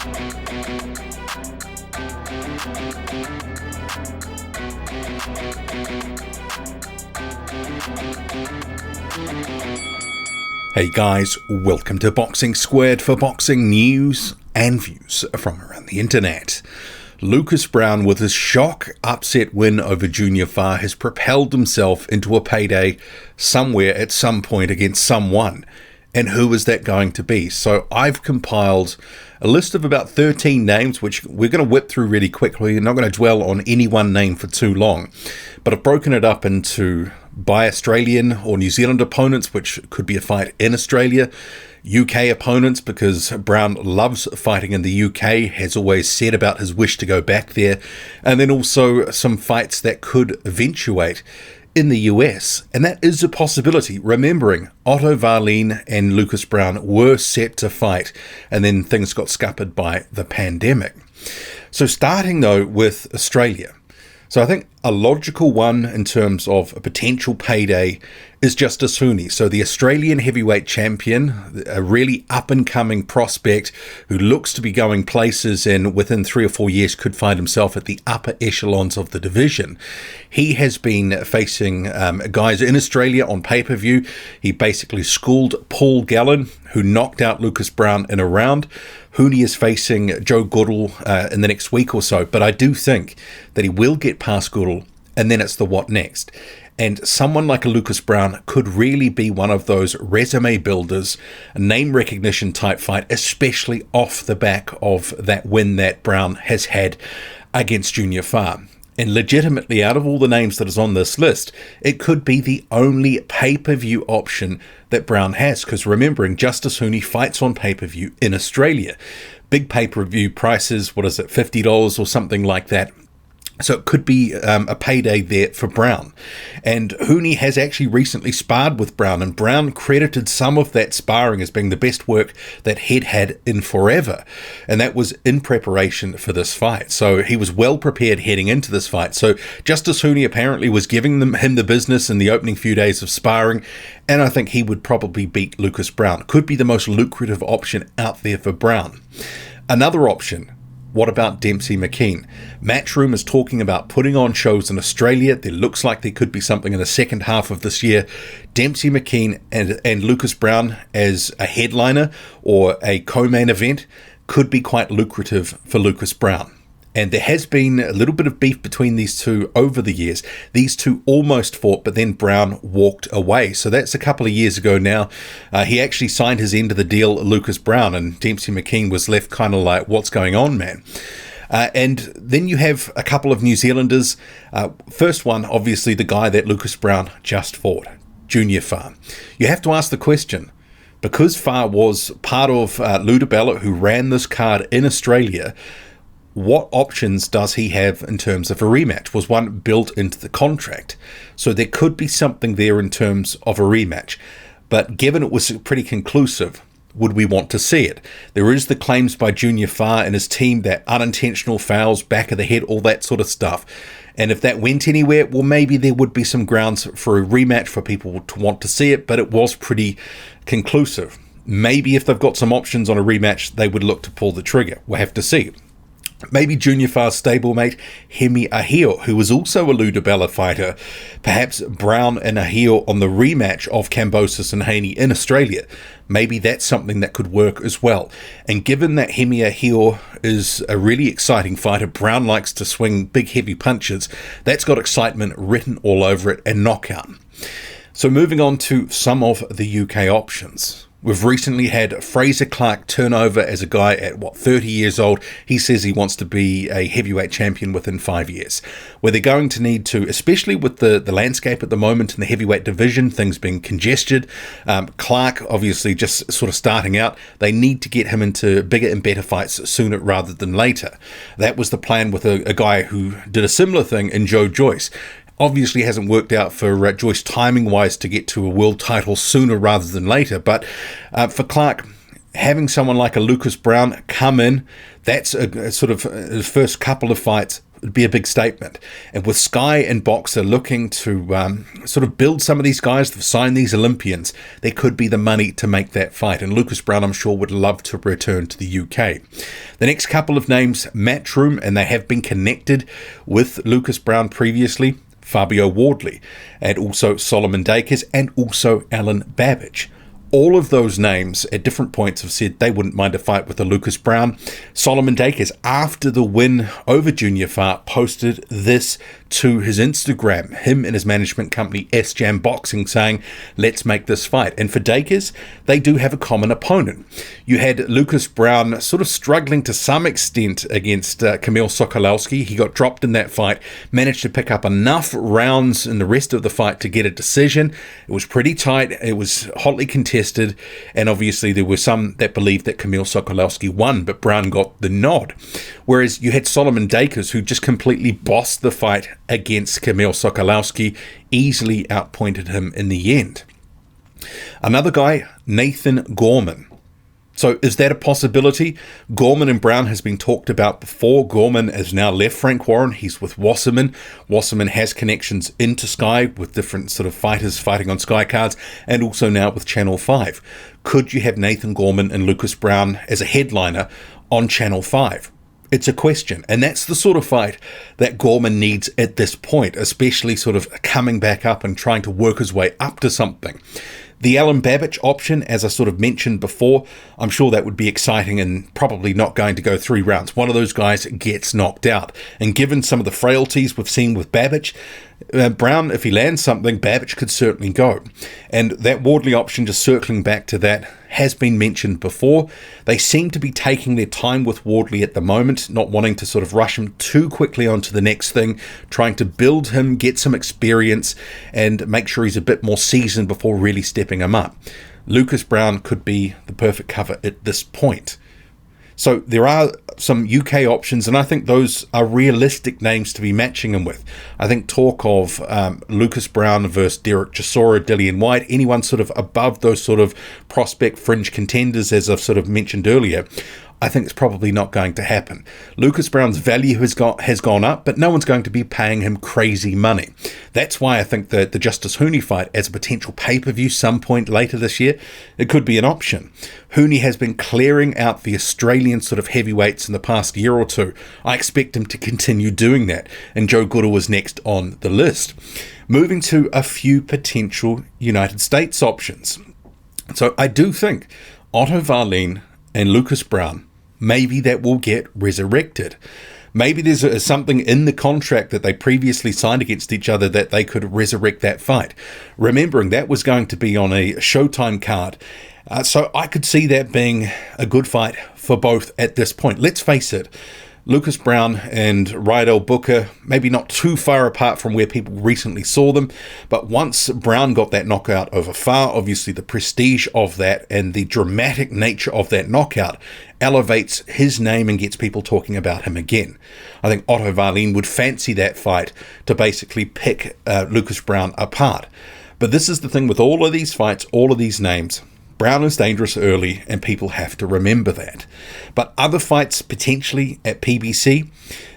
Hey guys, welcome to Boxing Squared for boxing news and views from around the internet. Lucas Browne, with his shock upset win over Junior Fa, has propelled himself into a payday somewhere at some point against someone. And who is that going to be? So I've compiled a list of about 13 names, which we're going to whip through really quickly. We're not going to dwell on any one name for too long. But I've broken it up into by Australian or New Zealand opponents, which could be a fight in Australia, UK opponents, because Browne loves fighting in the UK, has always said about his wish to go back there, and then also some fights that could eventuate in the US, and that is a possibility, remembering Otto Wallin and Lucas Browne were set to fight, and then things got scuppered by the pandemic. So starting though with Australia. So I think a logical one in terms of a potential payday is Justis Huni. So the Australian heavyweight champion, a really up-and-coming prospect who looks to be going places and within 3 or 4 years could find himself at the upper echelons of the division. He has been facing guys in Australia on pay-per-view. He basically schooled Paul Gallen, who knocked out Lucas Browne in a round. Huni is facing Joe Goodall in the next week or so, but I do think that he will get past Goodall, and then it's the what next. And someone like a Lucas Browne could really be one of those resume builders, a name recognition type fight, especially off the back of that win that Browne has had against Junior Fa. And legitimately, out of all the names that is on this list, it could be the only pay-per-view option that Browne has. Because remembering, Justis Huni fights on pay-per-view in Australia. Big pay-per-view prices, what is it, $50 or something like that. So it could be a payday there for Browne. And Huni has actually recently sparred with Browne, and Browne credited some of that sparring as being the best work that he'd had in forever. And that was in preparation for this fight. So he was well prepared heading into this fight. So Justis Huni apparently was giving him the business in the opening few days of sparring, and I think he would probably beat Lucas Browne. Could be the most lucrative option out there for Browne. Another option. What about Dempsey McKean? Matchroom is talking about putting on shows in Australia. There looks like there could be something in the second half of this year. Dempsey McKean and Lucas Browne as a headliner or a co-main event could be quite lucrative for Lucas Browne. And there has been a little bit of beef between these two over the years. These two almost fought, but then Browne walked away. So that's a couple of years ago now. He actually signed his end of the deal, Lucas Browne, and Dempsey McKean was left kind of like, what's going on, man? And then you have a couple of New Zealanders. First one, obviously the guy that Lucas Browne just fought, Junior Fa. You have to ask the question, because Fa was part of Lou DiBella, who ran this card in Australia, what options does he have in terms of a rematch? Was one built into the contract? So there could be something there in terms of a rematch. But given it was pretty conclusive, would we want to see it? There is the claims by Junior Fa and his team that unintentional fouls, back of the head, all that sort of stuff. And if that went anywhere, well, maybe there would be some grounds for a rematch for people to want to see it, but it was pretty conclusive. Maybe if they've got some options on a rematch, they would look to pull the trigger. We'll have to see. Maybe Junior Fa's stablemate, Hemi Ahio, who was also a Lou DiBella fighter. Perhaps Browne and Ahio on the rematch of Kambosos and Haney in Australia. Maybe that's something that could work as well. And given that Hemi Ahio is a really exciting fighter, Browne likes to swing big heavy punches, that's got excitement written all over it and knockout. So moving on to some of the UK options. We've recently had Fraser Clark turn over as a guy at, 30 years old. He says he wants to be a heavyweight champion within 5 years. Where they're going to need to, especially with the landscape at the moment in the heavyweight division, things being congested. Clark, obviously, just sort of starting out. They need to get him into bigger and better fights sooner rather than later. That was the plan with a guy who did a similar thing in Joe Joyce. Obviously hasn't worked out for Joyce timing-wise to get to a world title sooner rather than later. But for Clark, having someone like a Lucas Browne come in, that's a sort of his first couple of fights it'd be a big statement. And with Sky and Boxer looking to sort of build some of these guys, to sign these Olympians, there could be the money to make that fight. And Lucas Browne, I'm sure, would love to return to the UK. The next couple of names, Matchroom, and they have been connected with Lucas Browne previously, Fabio Wardley, and also Solomon Dakers, and also Alan Babbage. All of those names at different points have said they wouldn't mind a fight with a Lucas Browne. Solomon Dakers, after the win over Junior Fa, posted this to his Instagram, him and his management company S-Jam Boxing, saying, let's make this fight. And for Dakers, they do have a common opponent. You had Lucas Browne sort of struggling to some extent against Kamil Sokolowski. He got dropped in that fight, managed to pick up enough rounds in the rest of the fight to get a decision. It was pretty tight. It was hotly contested. And obviously there were some that believed that Kamil Sokolowski won, but Browne got the nod. Whereas you had Solomon Dakers, who just completely bossed the fight against Kamil Sokolowski, easily outpointed him in the end. Another guy, Nathan Gorman. So is that a possibility? Gorman and Browne has been talked about before. Gorman has now left Frank Warren. He's with Wasserman. Wasserman has connections into Sky with different sort of fighters fighting on Sky cards, and also now with Channel 5. Could you have Nathan Gorman and Lucas Browne as a headliner on Channel 5? It's a question, and that's the sort of fight that Gorman needs at this point, especially sort of coming back up and trying to work his way up to something. The Alan Babbage option, as I sort of mentioned before, I'm sure that would be exciting and probably not going to go 3 rounds. One of those guys gets knocked out. And given some of the frailties we've seen with Babbage, Browne, if he lands something, Babbage could certainly go. And that Wardley option, just circling back to that, has been mentioned before. They seem to be taking their time with Wardley at the moment, not wanting to sort of rush him too quickly onto the next thing, trying to build him, get some experience, and make sure he's a bit more seasoned before really stepping him up. Lucas Browne could be the perfect cover at this point. So there are some UK options, and I think those are realistic names to be matching him with. I think talk of Lucas Browne versus Derek Chisora, Dillian White, anyone sort of above those sort of prospect fringe contenders, as I've sort of mentioned earlier, I think it's probably not going to happen. Lucas Browne's value has gone up, but no one's going to be paying him crazy money. That's why I think that the Justice Hooney fight as a potential pay-per-view some point later this year, it could be an option. Hooney has been clearing out the Australian sort of heavyweights in the past year or two. I expect him to continue doing that, and Joe Goodall was next on the list. Moving to a few potential United States options. So I do think Otto Wallin and Lucas Browne, maybe that will get resurrected. Maybe there's something in the contract that they previously signed against each other that they could resurrect that fight. Remembering that was going to be on a Showtime card. So I could see that being a good fight for both at this point. Let's face it, Lucas Browne and Rydell Booker, maybe not too far apart from where people recently saw them, but once Browne got that knockout over Fa, obviously the prestige of that and the dramatic nature of that knockout elevates his name and gets people talking about him again. I think Otto Wallin would fancy that fight to basically pick Lucas Browne apart. But this is the thing with all of these fights, all of these names. Browne is dangerous early, and people have to remember that. But other fights potentially at PBC,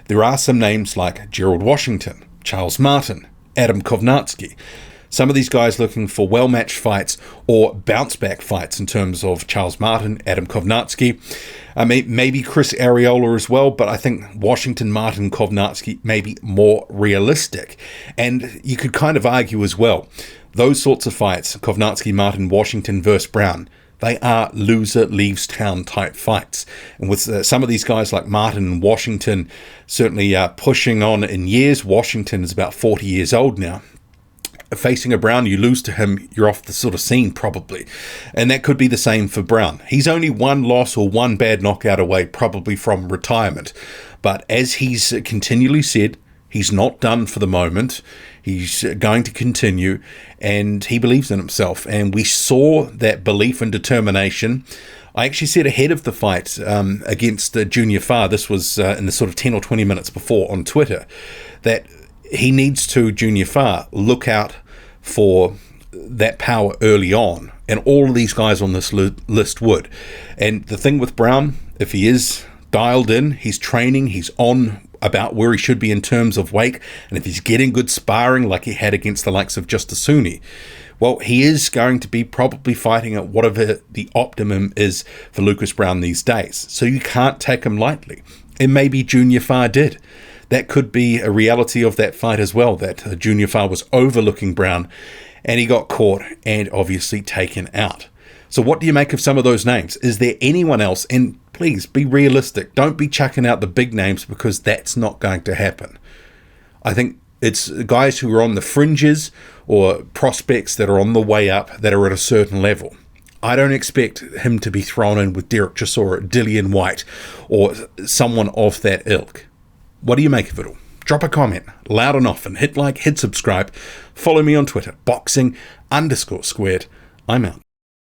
there are some names like Gerald Washington, Charles Martin, Adam Kovnarski. Some of these guys looking for well-matched fights or bounce-back fights in terms of Charles Martin, Adam Kovnarski. I mean, maybe Chris Areola as well, but I think Washington, Martin, Kovnarski may be more realistic. And you could kind of argue as well, those sorts of fights, Kovnarski, Martin, Washington versus Browne, they are loser leaves town type fights. And with some of these guys like Martin and Washington certainly pushing on in years, Washington is about 40 years old now. Facing a Browne, you lose to him, you're off the sort of scene probably. And that could be the same for Browne. He's only one loss or one bad knockout away probably from retirement. But as he's continually said, he's not done for the moment. He's going to continue, and he believes in himself. And we saw that belief and determination. I actually said ahead of the fight against Junior Fa, this was in the sort of 10 or 20 minutes before on Twitter, that he needs to, Junior Fa, look out for that power early on. And all of these guys on this list would. And the thing with Browne, if he is dialed in, he's training, he's on about where he should be in terms of weight, and if he's getting good sparring like he had against the likes of Justasuni, well, he is going to be probably fighting at whatever the optimum is for Lucas Browne these days. So you can't take him lightly. And maybe Junior Fa did. That could be a reality of that fight as well, that Junior Fa was overlooking Browne and he got caught and obviously taken out. So what do you make of some of those names? Is there anyone else? And please be realistic. Don't be chucking out the big names, because that's not going to happen. I think it's guys who are on the fringes or prospects that are on the way up that are at a certain level. I don't expect him to be thrown in with Derek Chisora, Dillian White, or someone of that ilk. What do you make of it all? Drop a comment loud and often. Hit like, hit subscribe. Follow me on Twitter, boxing_squared. I'm out.